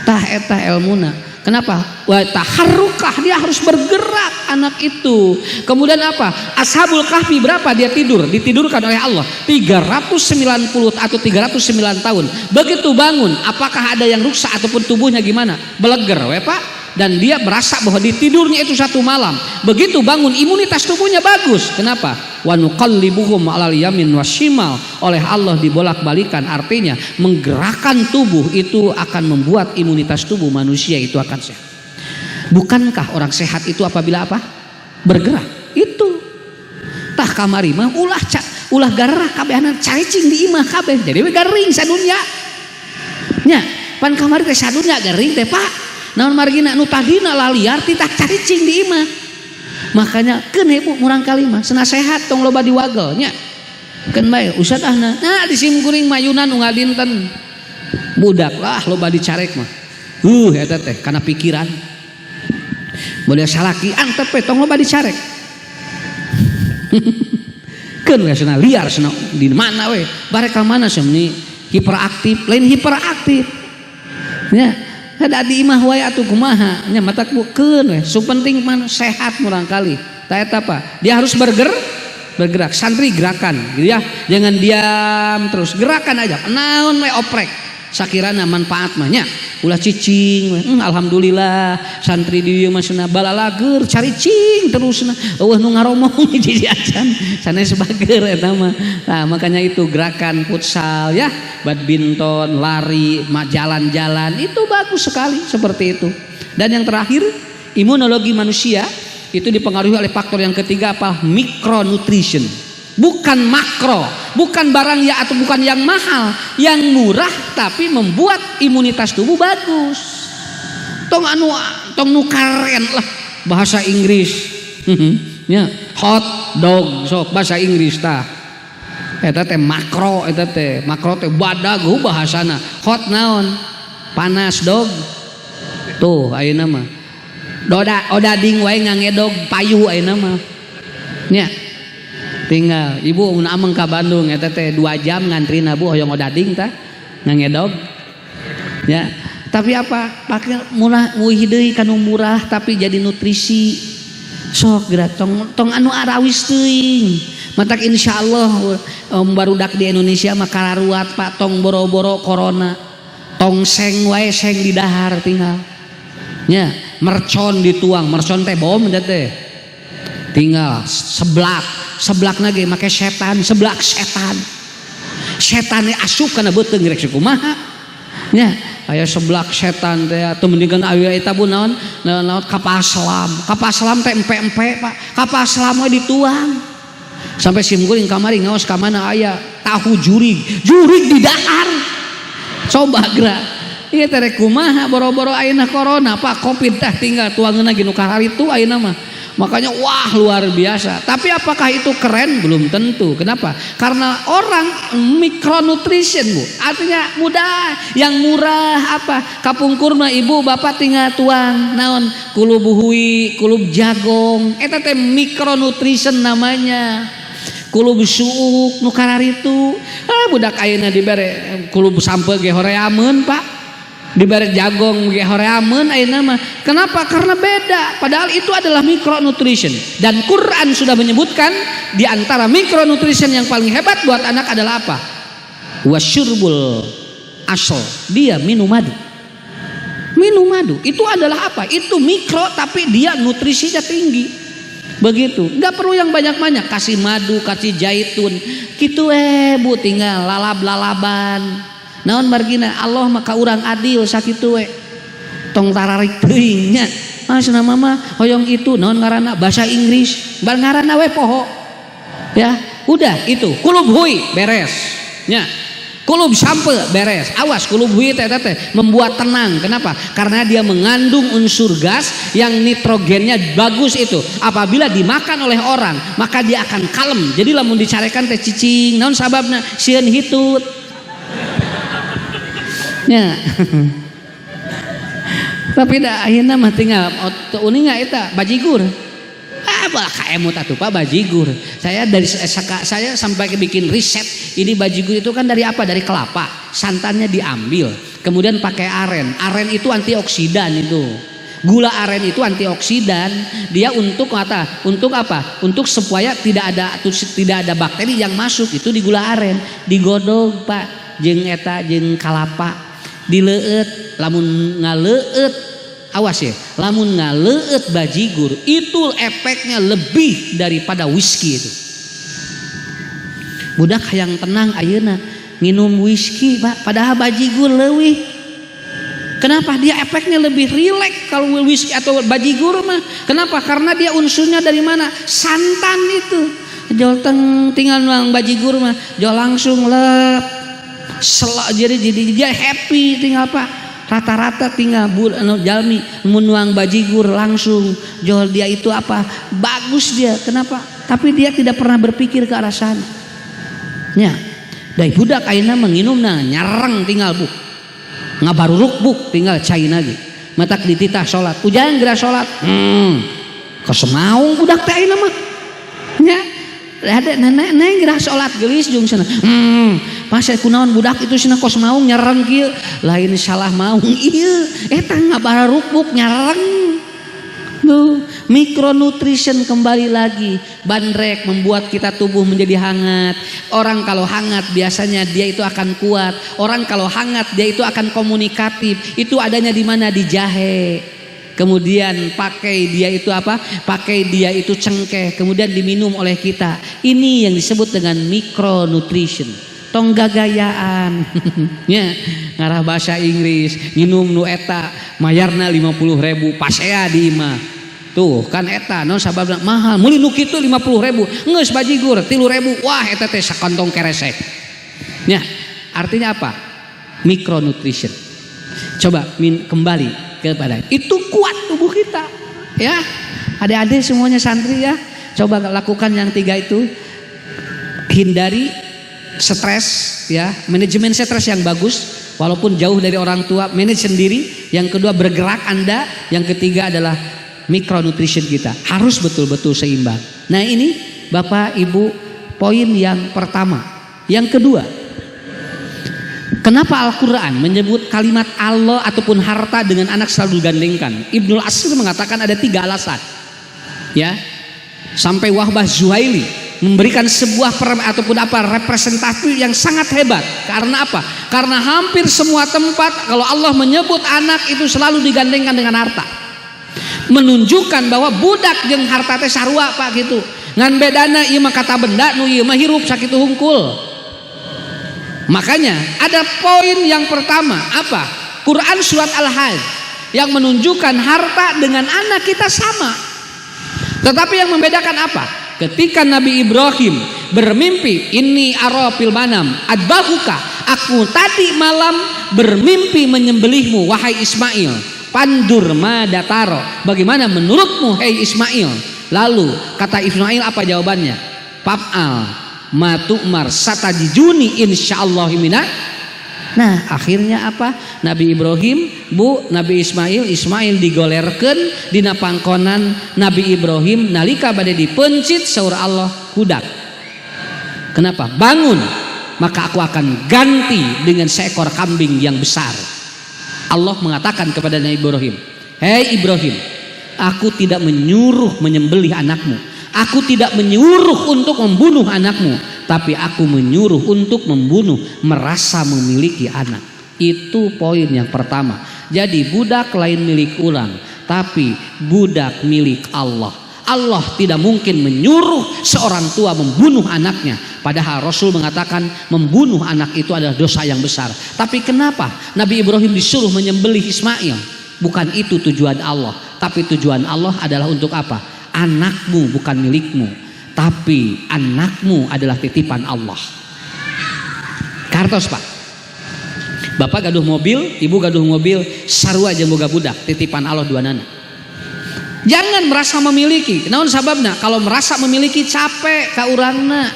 Speaker 1: tah eta ilmuna. Kenapa? Wa taharrukah, dia harus bergerak anak itu. Kemudian apa? Ashabul Kahfi berapa dia tidur? Ditidurkan oleh Allah 390 atau 309 tahun. Begitu bangun, apakah ada yang rusak ataupun tubuhnya gimana? Beleger we Pak. Dan dia merasa bahwa di tidurnya itu satu malam. Begitu bangun imunitas tubuhnya bagus. Kenapa? Wa nuqallibuhum 'alal yamin washimal. Oleh Allah dibolak-balikan, artinya menggerakkan tubuh itu akan membuat imunitas tubuh manusia itu akan sehat. Bukankah orang sehat itu apabila apa? Bergerak. Itu. Tah kamari mah ulah garah kabehanan cacing di imah kabeh. Jadi we garing sadunya. Nya, pan kamari teh sadunya garing teh Pak. Naon margina nu tadina laliar titah cacing di imah. Makanya keun Bu murang kali mah cenah sehat tong loba diwagel nya. Keun bae usad ahna. Nah di simkuring mayunan nu ngadinten budak lah loba dicarek mah. Eta teh kana pikiran. Boleh salaki antep we tong loba dicarek. Keun we cenah liar cenah di mana we? Bare ka mana semni hiperaktif, lain hiperaktif. Nya. Ada di imah wae atuh kumaha nya matak bukeun we su penting mah sehat murang kali tah eta apa dia harus bergerak santri gerakan gitu ya jangan diam terus gerakan aja naon we oprek
Speaker 2: sakirana manfaat mah nya ulah cicing alhamdulillah santri di dieu mah cenah balalager cari cing terusna eueuh nu ngaromong hiji acan sanes bager eta mah. Nah makanya itu gerakan futsal ya, badminton, lari, jalan-jalan itu bagus sekali seperti itu. Dan yang terakhir, imunologi manusia itu dipengaruhi oleh faktor yang ketiga apa? Micronutrition. Bukan makro, bukan barang ya atau bukan yang mahal, yang murah tapi membuat imunitas tubuh bagus. Tong nu keren lah bahasa Inggris. Ya, hot dog sok bahasa Inggris tah. Eta teh makro, eta teh makro teh badag bahasana. Hot naon? Panas dog. Tuh ayeuna mah. Odading wae ngangedog payu ayeuna mah. Nya. Tinggal ibu mun ameng ka Bandung eta teh 2 jam ngantrina bu hoyong odading tah ngangedog. Ya. Tapi apa? Pakai murah muih deui kanu murah tapi jadi nutrisi. Sok geura tong anu arawis teuing. Matak insyaallah barudak di Indonesia mah kararuat Pak tong boro-boro corona. Tong seng wae seng di dahar tinggal. Nya, mercon dituang, mercon teh bom eta teh. Tinggal seblakna ge make setan, seblak setan. Setane asup kana beuteung rek kumaha. Nya, aya seblak setan teh atuh mendingan aya eta bu naon kapal selam. Kapal selam teh empe-empe Pak. Kapal selam we dituang. Sampai simkuring kamari ngaos ka mana aya tahu jurig di dahar. Coba geura. Ieu teh rek kumaha boro-boro ayeuna corona Pak Covid teh tinggal tuangeunna ginu kahari itu ayeuna mah. Makanya wah luar biasa. Tapi apakah itu keren? Belum tentu. Kenapa? Karena orang micronutrition bu. Artinya mudah, yang murah apa? Kapungkur mah ibu bapak tinggal tuang. Naon? Kulub buhui, kulub jagong. Eta teh micronutrition namanya. Kulub suuk nu kararitu. Budak ayeuna dibere kulub sampeu ge horeameun Pak. Diberi jagong ge horeameun ayeuna mah. Kenapa? Karena beda. Padahal itu adalah micronutrition. Dan Quran sudah menyebutkan di antara micronutrition yang paling hebat buat anak adalah apa? Wasyurbul asal. Dia minum madu. Minum madu. Itu adalah apa? Itu mikro tapi dia nutrisinya tinggi. Begitu. Enggak perlu yang banyak-banyak. Kasih madu, kasih zaitun. Kitu bu tinggal lalab-lalaban. Naon margina Allah maka urang adil sakitu we tong tararik teuing nya cenah mama hoyong itu naon ngaranna bahasa Inggris bar ngaranna we poho ya udah itu kulub hui beres nya kulub sampe beres awas kulub hui teh membuat tenang. Kenapa? Karena dia mengandung unsur gas yang nitrogennya bagus itu apabila dimakan oleh orang maka dia akan kalem jadi lamun dicarekan teh cicing naon sababna sieun hitut ya. Tapi dah akhirnya mah tinggal uninga eta bajigur. Balah kaemut atuh Pak bajigur. Saya sampai bikin riset ini bajigur itu kan dari apa? Dari kelapa. Santannya diambil, kemudian pakai aren. Aren itu antioksidan itu. Gula aren itu antioksidan. Dia untuk apa? Untuk apa? Untuk supaya tidak ada bakteri yang masuk itu di gula aren. Digodog Pak jeung eta jeung kalapa. Dileueut lamun ngaleueut awas ya lamun ngaleueut bajigur itu efeknya lebih daripada whisky itu. Budak hayang tenang ayeuna nginum whisky Pak padahal bajigur leuwih. Kenapa? Dia efeknya lebih rileks kalau whisky atau bajigur mah. Kenapa? Karena dia unsurnya dari mana? Santan itu. Jol tinggal nuang bajigur mah jol langsung lep jadi dia happy tinggal Pak rata-rata tinggal jalmi menuang bajigur langsung jual dia itu apa bagus dia. Kenapa? Tapi dia tidak pernah berpikir ke arah sana nya dari budak ayeuna menginumna nyareng tinggal bu ngabaruruk buk tinggal cai lagi matak dititah sholat ujian geura sholat kesemaung budak teh ayeuna mah nya ada nenek gerah sholat gelis jeung sana pas kunaon budak itu cenah kos maung nyereng kieu lain salah maung ieu eta ngabararukbuk nyereng tuh Micronutrition kembali lagi, bandrek membuat kita tubuh menjadi hangat. Orang kalau hangat biasanya dia itu akan kuat. Orang kalau hangat dia itu akan komunikatif. Itu adanya di mana? Di jahe. Kemudian pakai dia itu apa? Pakai dia itu cengkeh. Kemudian diminum oleh kita. Ini yang disebut dengan micronutrition. Tong gagayaan. Ya, ngarah bahasa Inggris, minum nu eta mayarna 50.000 pasea di imah. Tuh kan eta non sababna mahal meuli nu kitu 50.000 geus bajigur 3.000 wah eta teh sakantong keresek. Ya, artinya apa? Micronutrition. Coba kembali kepada itu kuat tubuh kita. Ya, adik-adik semuanya santri ya, coba lakukan yang 3 itu. Hindari stres ya, manajemen stres yang bagus walaupun jauh dari orang tua, manage sendiri. Yang kedua bergerak Anda, yang ketiga adalah micronutrition kita harus betul-betul seimbang. Nah ini Bapak Ibu poin yang pertama. Yang kedua, kenapa Al-Quran menyebut kalimat Allah ataupun harta dengan anak selalu digandengkan? Ibnul Asir mengatakan ada 3 alasan. Ya, sampai Wahbah Zuhaili memberikan sebuah representasi yang sangat hebat. Karena apa? Karena hampir semua tempat kalau Allah menyebut anak itu selalu digandengkan dengan harta. Menunjukkan bahwa budak jeung harta teh sarua Pak gitu. Ngan bedana ieu mah kata benda nu ieu mah hirup sakitu hungkul. Makanya ada poin yang pertama apa? Quran surat Al-Hajj yang menunjukkan harta dengan anak kita sama. Tetapi yang membedakan apa? Ketika Nabi Ibrahim bermimpi, inni ara fil manam adbahuka, aku tadi malam bermimpi menyembelihmu wahai Ismail. Pandur madataro, bagaimana menurutmu hei Ismail? Lalu kata Ismail apa jawabannya? Fa'al matu'mar satajiduni insyaallah minna. Nah akhirnya apa? Nabi Ibrahim Nabi Ismail digolerkeun dina pangkonan Nabi Ibrahim nalika bade dipencit saur Allah hudak. Kenapa? Bangun maka aku akan ganti dengan seekor kambing yang besar. Allah mengatakan kepada Nabi Ibrahim, hei Ibrahim, aku tidak menyuruh menyembelih anakmu, aku tidak menyuruh untuk membunuh anakmu, tapi aku menyuruh untuk membunuh merasa memiliki anak. Itu poin yang pertama. Jadi budak lain milik orang, tapi budak milik Allah. Allah tidak mungkin menyuruh seorang tua membunuh anaknya. Padahal Rasul mengatakan membunuh anak itu adalah dosa yang besar. Tapi kenapa Nabi Ibrahim disuruh menyembelih Ismail? Bukan itu tujuan Allah. Tapi tujuan Allah adalah untuk apa? Anakmu bukan milikmu, tapi anakmu adalah titipan Allah. Kartos Pak. Bapak gaduh mobil, ibu gaduh mobil, sarua jeung boga budak, titipan Allah duanana. Jangan merasa memiliki. Naon sababna? Kalau merasa memiliki capek ka urangna.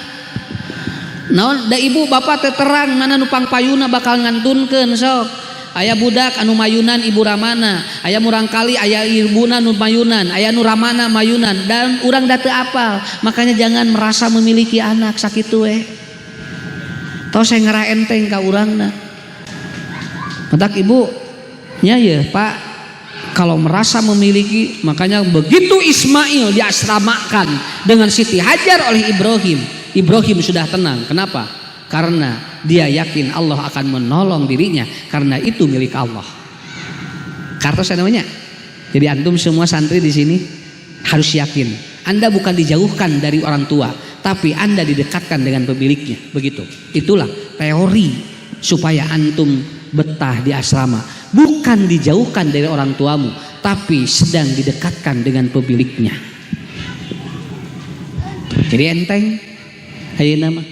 Speaker 2: Naon da ibu bapak teh terang mana nu pangpayuna bakal ngantunkeun sok. Aya budak anu mayunan ibu ramana, aya murangkali aya ibuna nu mayunan, aya nu ramana mayunan dan urang da teu apal. Makanya jangan merasa memiliki anak sakitu we. Tos saya ngarah enteng ka urangna. Matak ibu nya ye Pak, kalau merasa memiliki, makanya begitu Ismail diasramakan dengan Siti Hajar oleh Ibrahim, Ibrahim sudah tenang. Kenapa? Karena dia yakin Allah akan menolong dirinya, karena itu milik Allah. Kartos namanya. Jadi antum semua santri di sini harus yakin, Anda bukan dijauhkan dari orang tua, tapi Anda didekatkan dengan pemiliknya. Begitu. Itulah teori supaya antum betah di asrama. Bukan dijauhkan dari orang tuamu, tapi sedang didekatkan dengan pemiliknya. Jadi enteng ayeuna mah.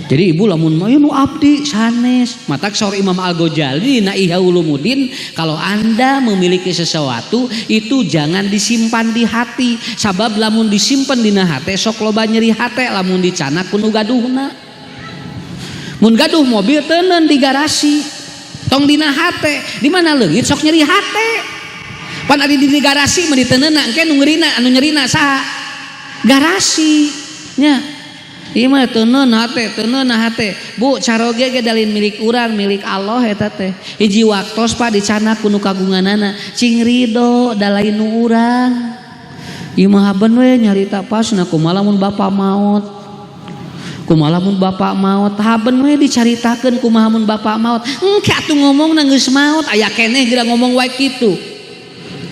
Speaker 2: Jadi ibu lamun mah nu abdi sanes. Matak saur Imam Al-Ghazali na Ihya Ulumuddin, kalau Anda memiliki sesuatu itu jangan disimpan di hati. Sabab lamun disimpan dina hate sok loba nyeri hate lamun dicanak kudu gaduhna. Mun gaduh mobil teuneun di garasi. Tong dina hate, di mana leungit sok nyeri hate. Pan ari di garasi mah diteunena engke nu ngeurina anu nyerina saha? Garasi nya. Ieu mah teuneun hate. Bu, caroge ge dalin milik urang, milik Allah eta teh. Hiji waktos Pak dicanak kudu kagunganana, cing ridho da lain nu urang. ieu mah haben we nyarita pasna kumaha lamun bapa maot. Kumaha lamun bapa maot, haben we dicaritakeun kumaha mun bapa maot. Engke atuh ngomongna geus maot, aya keneh geura ngomong wae kitu.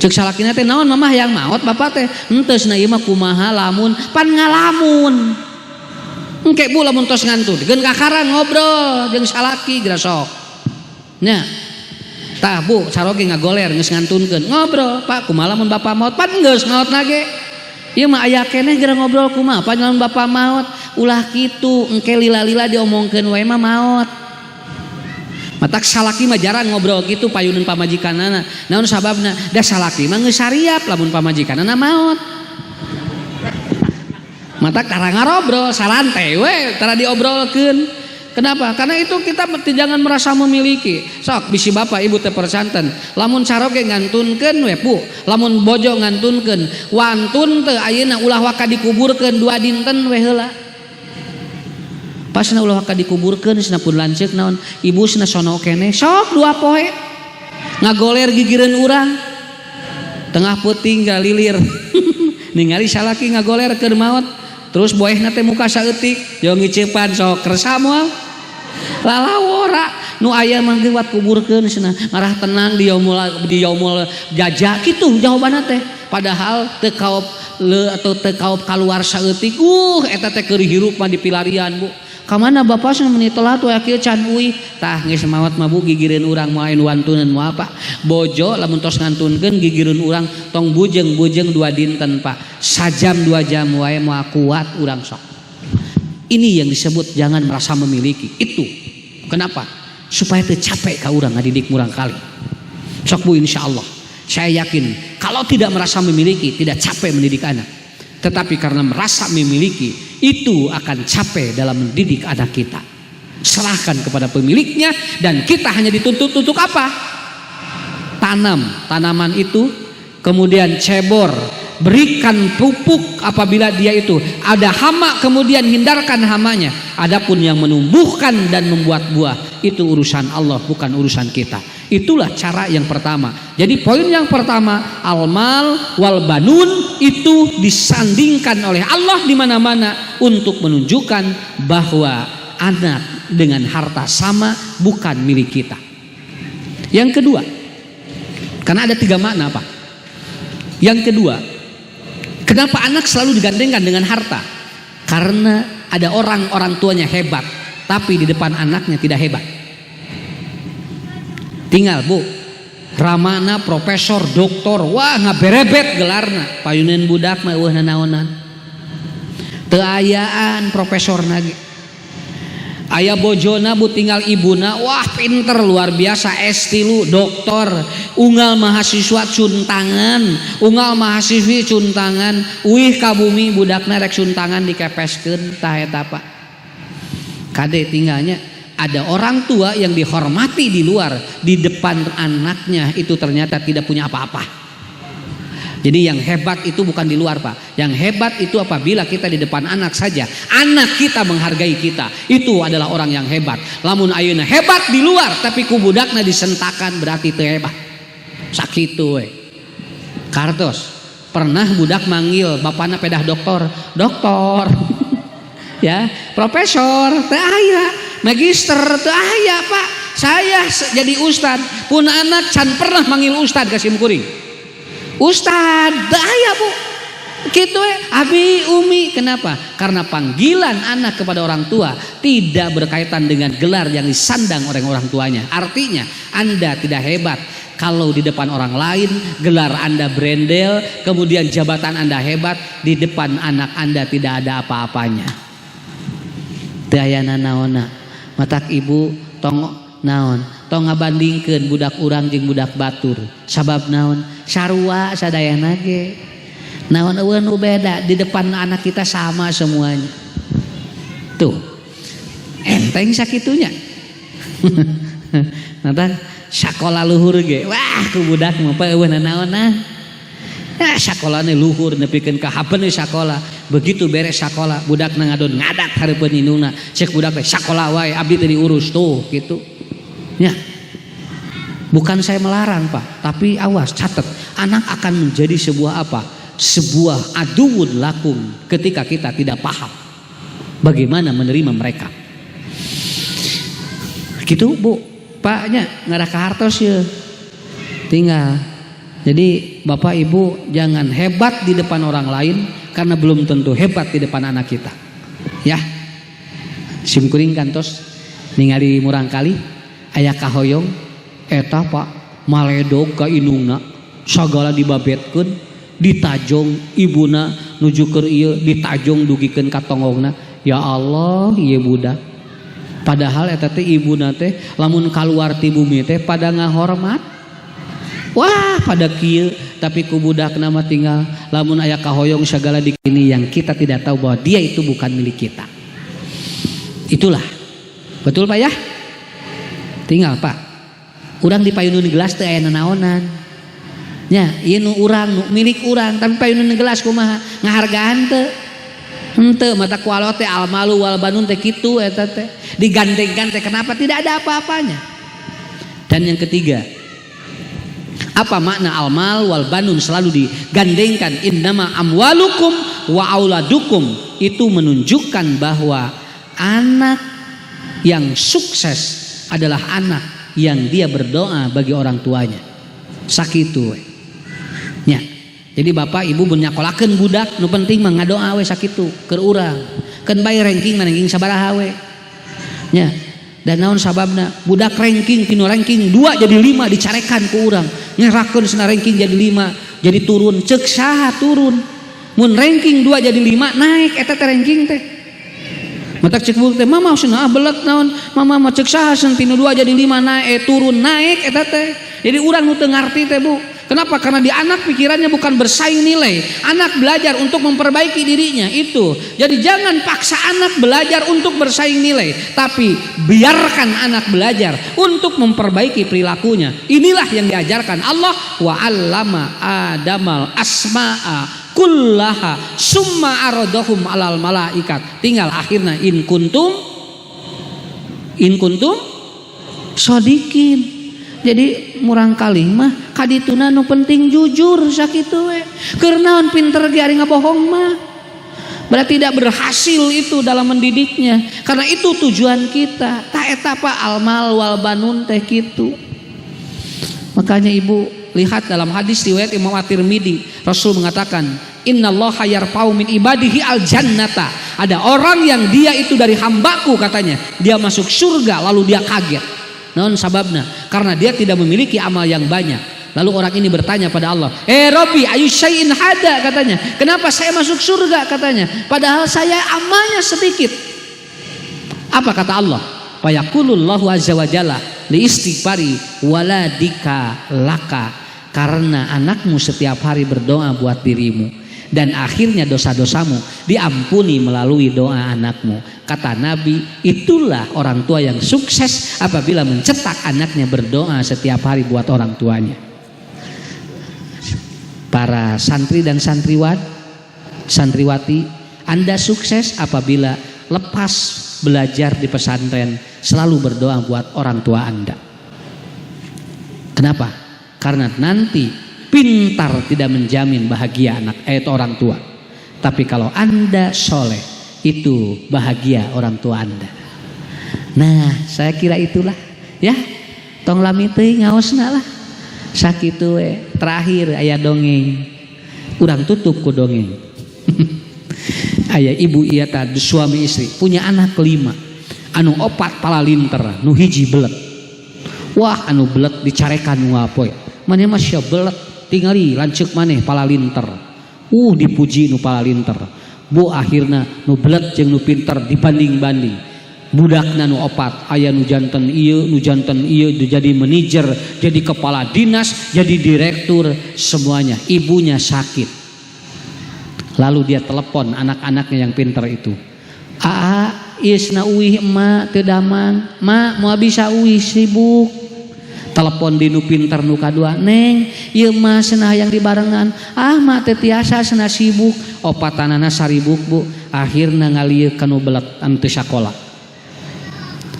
Speaker 2: Cek salakina teh naon mamah yang maot bapak teh? Henteu cenah ieu mah kumaha lamun pan ngalamun. Engke bu lamun tos ngantun, geun kakaran ngobrol jeung salaki geura sok. Nya. Tah bu, saroge ngagoler geus ngantunkeun. Ngobrol, Pak, kumaha lamun bapak maot? Pan geus maotna ge. Ieu mah aya keneh geura ngobrol kumaha pan lamun bapak maot. Ulah kitu, engke lila-lila diomongkeun wae mah maot. Matak salaki mah jarang ngobrol gitu payuneun pamajikanana. Naon sababna? Da salaki mah geus sariap lamun pamajikanana maot. Matak tara ngarobrol, salantai we tara diobrolkeun. Kenapa? Karena itu kita jangan merasa memiliki. Sok bisi bapak ibu teh percanten. Lamun caroge ngantunkeun we pu, lamun bojo ngantunkeun, wantun teu ayeuna ulah waka dikuburkeun 2 dinten we heula. Pasna ulah waka dikuburkeun cenah pun lanceuk naon, ibu cenah sono keneh, sok 2 poe. Ngagoler gigireun urang. Tengah peuting galilir. Ningali salaki ngagoler keur maot, terus boehna teh muka saeutik, jo ngiceupan sok kersa moal. Lalawora nu aya mah ge wat kuburkeun cenah ngarah tenang di yaumul jaja kitu jawabanna teh. Padahal teu kaop atau teu kaop kaluar saeutik, eta teh keur hirup mah di pilarian bu. Kamana bapak cenah meuni telat we kieu can uih. Tah geus maot mah bu gigireun urang moal wantuneun moal Pak. Bojo lamun tos ngantunkeun gigireun urang tong bujeng-bujeng 2 dinten Pak. Sajam 2 jam wae moal kuat urang sok. Ini yang disebut jangan merasa memiliki. Itu kenapa? Supaya teu capek ka urang ngadidik murang kali. Sok bu insyaallah. Saya yakin kalau tidak merasa memiliki tidak capek mendidik anak. Tetapi karena merasa memiliki itu akan capek dalam mendidik anak kita. Serahkan kepada pemiliknya dan kita hanya dituntut untuk apa? Tanam tanaman itu, kemudian cebor, berikan pupuk apabila dia itu ada hama, kemudian hindarkan hamanya. Adapun yang menumbuhkan dan membuat buah itu urusan Allah, bukan urusan kita. Itulah cara yang pertama. Jadi poin yang pertama, al-mal wal banun itu disandingkan oleh Allah di mana-mana untuk menunjukkan bahwa anak dengan harta sama bukan milik kita. Yang kedua, karena ada 3 makna Pak. Yang kedua, kenapa anak selalu digandengkan dengan harta? Karena ada orang tuanya hebat, tapi di depan anaknya tidak hebat. Tinggal bu, ramana profesor, doktor, wah ngaberebet gelarna, payuneun budak mah eueuh nanaonan. Teu ayaan profesor nage. Aya bojona bu tinggal ibuna, wah pinter luar biasa, S3 doktor, unggal mahasiswa cuntangan, unggal mahasiswi cuntangan, uih ka bumi budakna rek cuntangan dikepeskeun tah eta Pak. Kade tinggalnya ada orang tua yang dihormati di luar, di depan anaknya itu ternyata tidak punya apa-apa. Jadi yang hebat itu bukan di luar Pak. Yang hebat itu apabila kita di depan anak saja, anak kita menghargai kita, itu adalah orang yang hebat. Lamun ayeuna hebat di luar tapi ku budakna disentakan berarti teu hebat. Sakitu we. Kartos pernah budak manggil bapana pedah doktor, doktor. Ya, profesor teu aya, magister teu aya Pak. Saya jadi ustad, pun anak can pernah manggil ustad ka simkuring. Ustad teu aya Bu. Kitu we, abi umi. Kenapa? Karena panggilan anak kepada orang tua tidak berkaitan dengan gelar yang disandang oleh orang tuanya. Artinya Anda tidak hebat kalau di depan orang lain gelar Anda brendel, kemudian jabatan Anda hebat, di depan anak Anda tidak ada apa-apanya. Dayana naona matak ibu tong naon tong ngabandingkeun budak urang jeung budak batur sabab naon sarua sadayana ge naon eueuh nu beda di depan anak kita sama semuanya tuh enteng sakitunya. Nata sakola luhur ge wah ku budak mah eueuh naon sakolana luhur nepikeun ka hapeun sakola. Begitu beres sakola budak ngadon ngadat hareupeun indungna cek budak teh sakola wae abdi teh diurus tuh gitu nya. Bukan saya melarang Pak, tapi awas catat anak akan menjadi sebuah apa sebuah aduun lakum ketika kita tidak paham bagaimana menerima mereka. Gitu Bu, Paknya nggak ada kahartos ya. Tinggal. Jadi Bapak Ibu jangan hebat di depan orang lain karena belum tentu hebat di depan anak kita. Ya. Simkuring kantos ningali murang kali aya kahoyong eta Pak maledog ka inungna sagala dibabetkeun ditajong ibuna nuju keur ieu ditajong dugikeun ka tongongna. Ya Allah ieu budak. Padahal eta teh ibuna teh lamun kaluar ti bumi teh pada ngahormat. Wah pada kieu tapi ku budakna mah tinggal lamun aya kahoyong sagala dikini yang kita tidak tahu bahwa dia itu bukan milik kita. Itulah. Betul Pak ya? Tinggal Pak. Urang dipayunun gelas teh aya nanaonan. Nya, ieu nu urang nu milik urang tapi payunun gelas kumaha? Ngahargaan teu? Henteu mata ku Allah teh almalu wal banun teh kitu eta teh. Digandengkan teh kenapa tidak ada apa-apanya? Dan yang ketiga, apa makna almal wal banun selalu digandengkan? Innama amwalukum wa auladukum, itu menunjukkan bahwa anak yang sukses adalah anak yang dia berdoa bagi orang tuanya. Sakitu we. Nya. Jadi Bapak Ibu menyakolakeun budak nu penting mah ngadoa we sakitu keur urang. Keun bae ranking ranking sabaraha we. Nya. Dan naon sababna? Budak ranking kinu ranking 2 jadi 5 dicarekan ku urang. Ngerakeun cenah ranking jadi 5 jadi turun. Ceuk saha turun? Mun ranking 2 jadi 5 naik eta teh ranking teh. Matak cek buk teh mama cenah belet naon? Mama mah ceuk saha tinu 2 jadi 5 naik turun naik eta teh. Jadi urang nu teu ngarti teh Bu. Kenapa? Karena di anak pikirannya bukan bersaing nilai. Anak belajar untuk memperbaiki dirinya itu. Jadi jangan paksa anak belajar untuk bersaing nilai, tapi biarkan anak belajar untuk memperbaiki perilakunya. Inilah yang diajarkan Allah. Wa 'allama Adamal asma'a kullaha summa aradahum 'alal malaikat. Tinggal akhirnya in kuntum shodikin. Jadi murang kali mah kadituna nu penting jujur sakitu we. Keur naon pinter ge ari ngabohong mah. Berarti tidak berhasil itu dalam mendidiknya. Karena itu tujuan kita. Ta eta pa almal wal banun teh kitu. Makanya Ibu lihat dalam hadis riwayat Imam At-Tirmidzi, Rasul mengatakan, "Innallaha yarfa'u min ibadihi al-jannata." Ada orang yang dia itu dari hambaku katanya, dia masuk surga lalu dia kaget. Non sababna karena dia tidak memiliki amal yang banyak. Lalu orang ini bertanya pada Allah, Robbi ayu syai'in hada katanya. Kenapa saya masuk surga katanya? Padahal saya amalnya sedikit. Apa kata Allah? Fayaqulullahu azza wa jalla li istighfari waladika laka. Karena anakmu setiap hari berdoa buat dirimu. Dan akhirnya dosa-dosamu diampuni melalui doa anakmu. Kata Nabi, itulah orang tua yang sukses apabila mencetak anaknya berdoa setiap hari buat orang tuanya. Para santri dan santriwati, Anda sukses apabila lepas belajar di pesantren selalu berdoa buat orang tua Anda. Kenapa? Karena nanti pintar tidak menjamin bahagia anak orang tua. Tapi kalau Anda soleh, itu bahagia orang tua Anda. Nah, saya kira itulah ya. Tong lami teuing ngaosna lah. Sakitu we. Terakhir aya dongeng. Urang tutup ku dongeng. Aya ibu ieu teh suami istri punya anak 5. Anu 4 palalinter, nu hiji belet. Wah, anu belet dicarekan nu apoy. Mane mah sia belet. Tingali lanceuk maneh palalinter. Dipuji nu palalinter. Bu akhirna nu belet jeung nu pinter dibanding-banding. Budakna nu 4 aya nu janten ieu jadi manajer, jadi kepala dinas, jadi direktur, semuanya. Ibunya sakit. Lalu dia telepon anak-anaknya yang pinter itu. Isna uih emak teu damang. Mak moal bisa uih sibuk. Telepon di nu pinter nu kadua, Neng, ieu mah cenah yang dibarengan. Mak teh tiasa cenah sibuk. Opatanana saribuk Bu. Akhirna ngalieu ka nu belet anu teu sakola.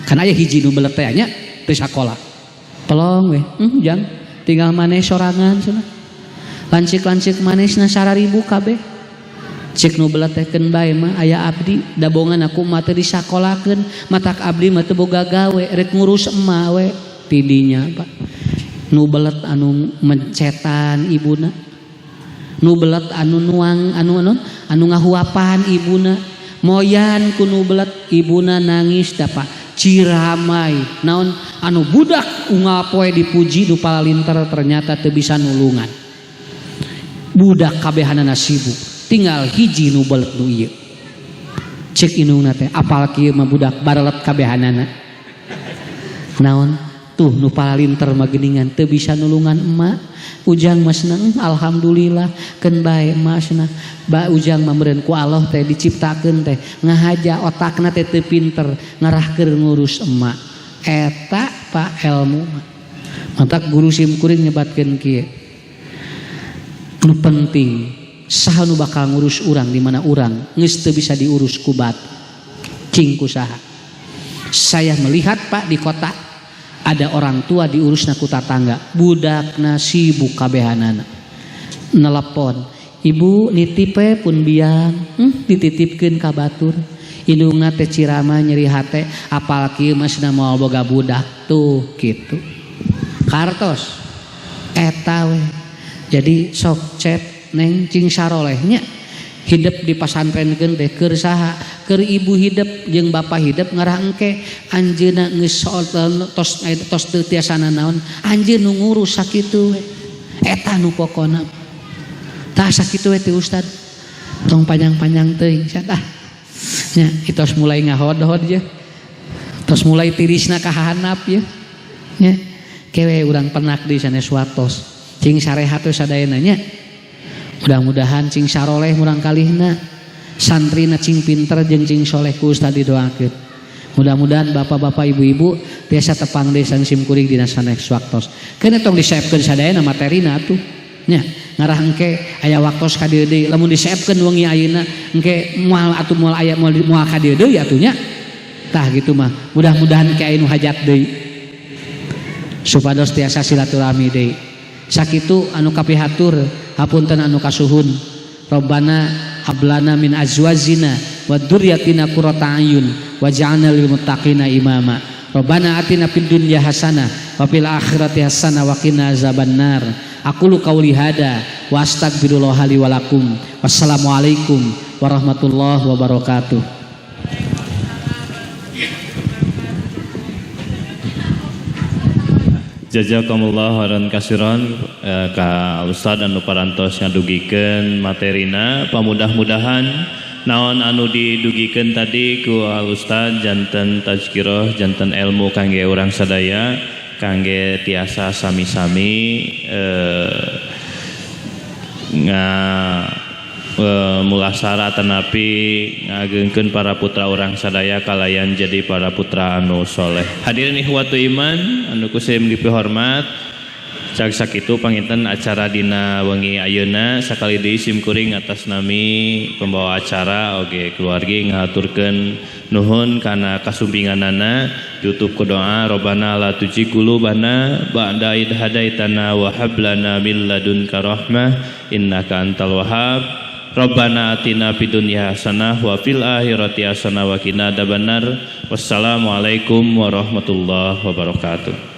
Speaker 2: Kan aya hiji nu belet teh nya teu sakola. Pelong we, jang tinggal maneh sorangan cenah. lancik-lancik manisna 1000 kabeh. Cek nu beletekeun bae mah aya abdi dabongan aku mah teu disakolakeun matak abdi mah teu boga gawe rek ngurus emak we tidinya Pak. Nu belet anu mencetan ibuna, nu belet anu nuang anu ngahuapan ibuna, moyan ku nu belet ibuna nangis da Pak ciramai naon anu budak unggal poe dipuji du palalinter ternyata teu bisa nulungan budak kabehanana sibuk tinggal hiji nu belet nu ieu cek indungna teh apal kieu mah budak barelet kabehanana naon tuh nu palalinter mah geuningan teu bisa nulungan emak ujang mah seneng alhamdulillah keun bae emak cenah ba ujang mah meureun ku Allah teh diciptakeun teh ngahaja otakna teh teu pinter ngarahkeun ngurus emak eta Pak ilmu mah mantak guru simkuring nyebatkeun kieu nu penting saha nu bakal ngurus urang di mana urang geus teu bisa diurus ku batu cing kusaha. Saya melihat Pak di kota ada orang tua diurusna ku tatangga budakna sibuk kabehanana nelepon ibu nitip pun biang dititipkeun ka batur indungna teh cirama nyeri hate apal kieu mah cenah moal boga budak tuh kitu kartos eta we jadi sok cet neng cing sarolehnya hidup di pasantrenkeun teh keur saha keur ibu hidup jeung bapa hidup ngarah engke anjeunna geus tos teu tiasana naon anjeun nu ngurus sakitu we eta nu pokona tah sakitu we teh Ustad tong panjang-panjang teuing sia tah nya tos mulai ngahodhod je tos mulai tirisna ka handap ye nya kewe urang penak di sanes watos cing sarehat we sadayana nya mudah-mudahan cing saroleh murang kalihna santrina cing pinter jeung cing soleh ku Ustad didoakeun mudah-mudahan bapak-bapak ibu-ibu biasa tepang desa simkuring dina sanes waktos keun tong disaepkeun sadayana materina atuh nya ngarah engke aya waktos ka dieu deui lamun disaepkeun wengi ayeuna engke moal atuh moal aya moal ka dieu deui atuh nya tah gitu mah mudah-mudahan ke anu hajat deui supados tiasa silaturahmi deui sakitu anu kapihatur hapunten anu kasuhun Rabbana hablana min azwajina wa dzurriyyatina qurrata a'yun waj'alna lil muttaqina imama Rabbana atina fid dunya hasanah wa fil akhirati hasanah wa qina azabannar aqulu qauli hada wa astaghfirullah li wa lakum wassalamu alaikum warahmatullahi wabarakatuh.
Speaker 3: Jazakumullah khairan kasiran ka Ustaz anu parantos ngadugikeun materina pamudah-mudahan naon anu didugikeun tadi ku Ustaz janten tazkirah janten ilmu kangge urang sadaya kangge tiasa sami-sami mulasara tenapi ngagengkeun para putra urang sadaya kalayan jadi para putra anu soleh. Hadirin ikhwatu iman anu kusim dipihormat cak sakitu panginten acara dina wengi ayeuna sakali deui simkuring atas nami pembawa acara oge keluargi ngaturkeun nuhun kana kasumpinganana tutup ku doa Rabbana la tuzigh qulubana ba'da id hadaitana wa hab lana min ladunka rahmah innaka antal wahhab Rabbana atina fid dunya hasanah wa fil akhirati hasanah wa qina adzabannar. Wassalamualaikum warahmatullahi wabarakatuh.